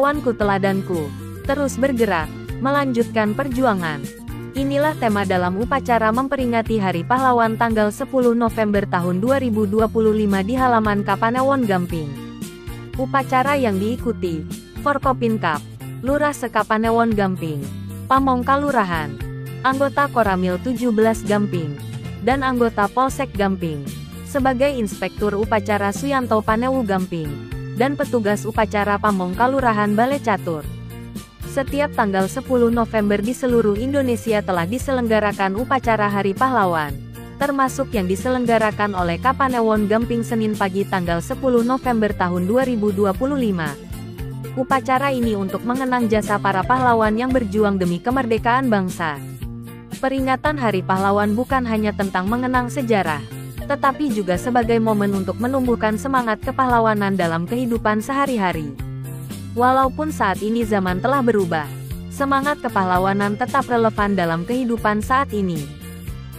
Pahlawanku teladanku, terus bergerak, melanjutkan perjuangan. Inilah tema dalam upacara memperingati Hari Pahlawan tanggal 10 November tahun 2025 di halaman Kapanewon Gamping. Upacara yang diikuti Forkopinkap, Lurah Sekapanewon Gamping, Pamong Kalurahan, anggota Koramil 17 Gamping, dan anggota Polsek Gamping, sebagai Inspektur Upacara Suyanto Panewu Gamping, dan petugas upacara Pamong Kalurahan Balai Catur. Setiap tanggal 10 November di seluruh Indonesia telah diselenggarakan upacara Hari Pahlawan, termasuk yang diselenggarakan oleh Kapanewon Gamping Senin pagi tanggal 10 November tahun 2025. Upacara ini untuk mengenang jasa para pahlawan yang berjuang demi kemerdekaan bangsa. Peringatan Hari Pahlawan bukan hanya tentang mengenang sejarah, tetapi juga sebagai momen untuk menumbuhkan semangat kepahlawanan dalam kehidupan sehari-hari. Walaupun saat ini zaman telah berubah, semangat kepahlawanan tetap relevan dalam kehidupan saat ini.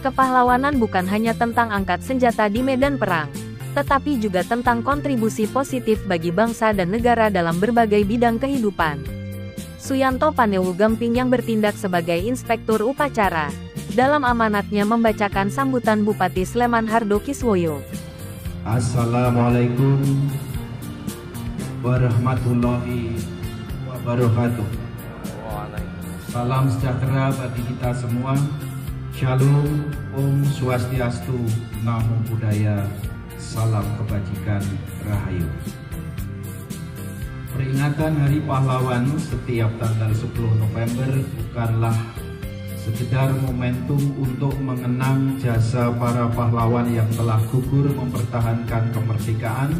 Kepahlawanan bukan hanya tentang angkat senjata di medan perang, tetapi juga tentang kontribusi positif bagi bangsa dan negara dalam berbagai bidang kehidupan. Suyanto Panewu Gamping yang bertindak sebagai Inspektur Upacara, dalam amanatnya membacakan sambutan Bupati Sleman Hardo Kiswoyo. Assalamualaikum warahmatullahi wabarakatuh. Salam sejahtera bagi kita semua. Shalom, Om Swastiastu, Namo Buddhaya, salam kebajikan, Rahayu. Peringatan Hari Pahlawan setiap tanggal 10 November bukanlah sekedar momentum untuk mengenang jasa para pahlawan yang telah gugur mempertahankan kemerdekaan,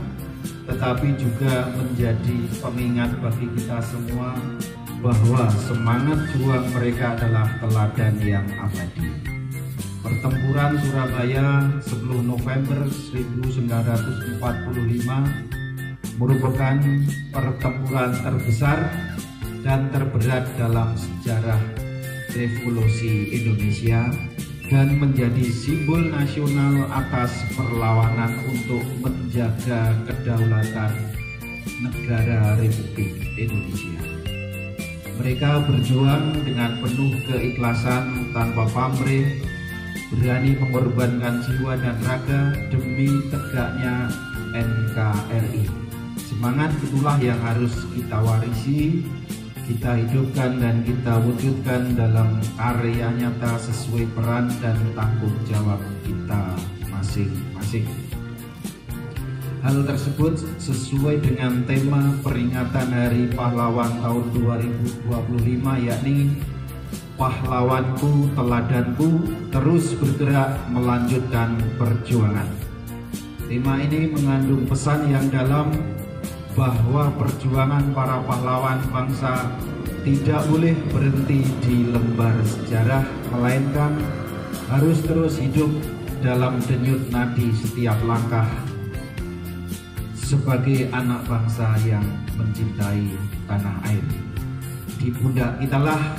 tetapi juga menjadi pengingat bagi kita semua bahwa semangat juang mereka adalah teladan yang abadi. Pertempuran Surabaya 10 November 1945 merupakan pertempuran terbesar dan terberat dalam sejarah revolusi Indonesia dan menjadi simbol nasional atas perlawanan untuk menjaga kedaulatan negara Republik Indonesia. Mereka berjuang dengan penuh keikhlasan tanpa pamrih, berani mengorbankan jiwa dan raga demi tegaknya NKRI. Semangat itulah yang harus kita warisi, kita hidupkan dan kita wujudkan dalam karya nyata sesuai peran dan tanggung jawab kita masing-masing. Hal tersebut sesuai dengan tema peringatan Hari Pahlawan tahun 2025, yakni Pahlawanku Teladanku, terus bergerak melanjutkan perjuangan. Tema ini mengandung pesan yang dalam bahwa perjuangan para pahlawan bangsa tidak boleh berhenti di lembar sejarah, melainkan harus terus hidup dalam denyut nadi setiap langkah sebagai anak bangsa yang mencintai tanah air. Di pundak kitalah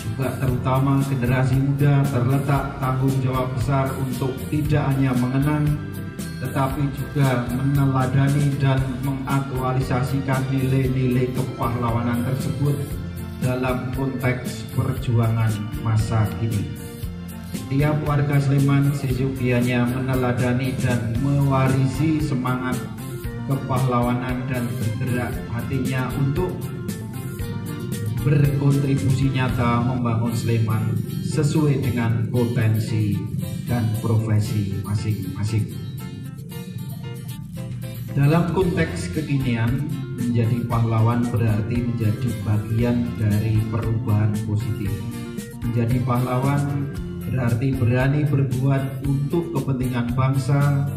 juga terutama generasi muda terletak tanggung jawab besar untuk tidak hanya mengenang, tetapi juga meneladani dan mengaktualisasikan nilai-nilai kepahlawanan tersebut dalam konteks perjuangan masa kini. Setiap warga Sleman seyogianya meneladani dan mewarisi semangat kepahlawanan dan bergerak hatinya untuk berkontribusi nyata membangun Sleman sesuai dengan potensi dan profesi masing-masing. Dalam konteks kekinian, menjadi pahlawan berarti menjadi bagian dari perubahan positif. Menjadi pahlawan berarti berani berbuat untuk kepentingan bangsa,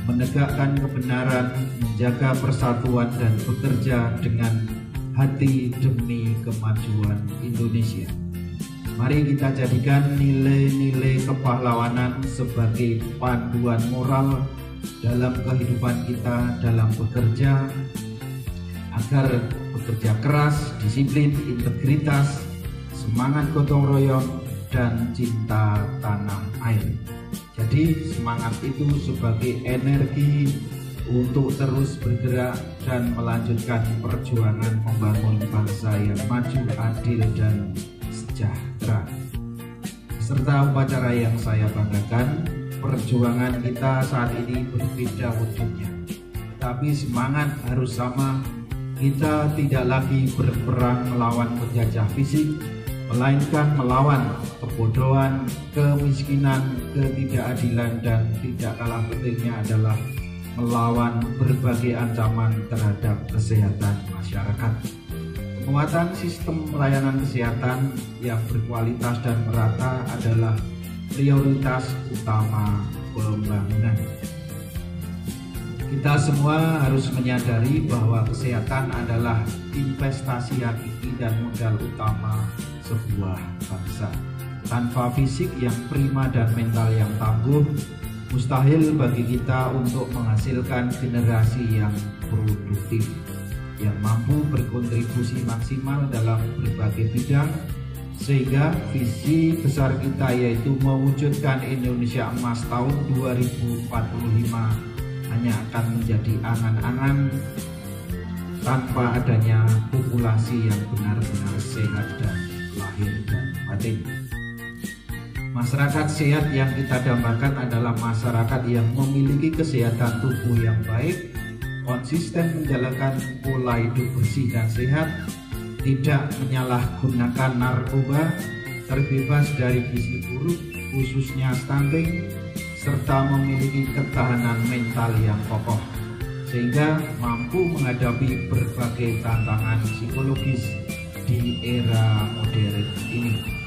menegakkan kebenaran, menjaga persatuan dan bekerja dengan hati demi kemajuan Indonesia. Mari kita jadikan nilai-nilai kepahlawanan sebagai panduan moral dalam kehidupan kita dalam bekerja, agar bekerja keras, disiplin, integritas, semangat gotong royong, dan cinta tanah air. Jadi semangat itu sebagai energi untuk terus bergerak dan melanjutkan perjuangan membangun bangsa yang maju, adil, dan sejahtera. Serta upacara yang saya banggakan, perjuangan kita saat ini berbeda bentuknya, tapi semangat harus sama. Kita tidak lagi berperang melawan penjajah fisik, melainkan melawan kebodohan, kemiskinan, ketidakadilan, dan tidak kalah pentingnya adalah melawan berbagai ancaman terhadap kesehatan masyarakat. Penguatan sistem pelayanan kesehatan yang berkualitas dan merata adalah prioritas utama pembangunan. Kita semua harus menyadari bahwa kesehatan adalah investasi hakiki dan modal utama sebuah bangsa. Tanpa fisik yang prima dan mental yang tangguh, mustahil bagi kita untuk menghasilkan generasi yang produktif, yang mampu berkontribusi maksimal dalam berbagai bidang, sehingga visi besar kita yaitu mewujudkan Indonesia Emas tahun 2045 hanya akan menjadi angan-angan tanpa adanya populasi yang benar-benar sehat dan lahir dan batin. Masyarakat sehat yang kita dambakan adalah masyarakat yang memiliki kesehatan tubuh yang baik, konsisten menjalankan pola hidup bersih dan sehat, tidak menyalahgunakan narkoba, terbebas dari gizi buruk khususnya stunting, serta memiliki ketahanan mental yang kokoh, sehingga mampu menghadapi berbagai tantangan psikologis di era modern ini.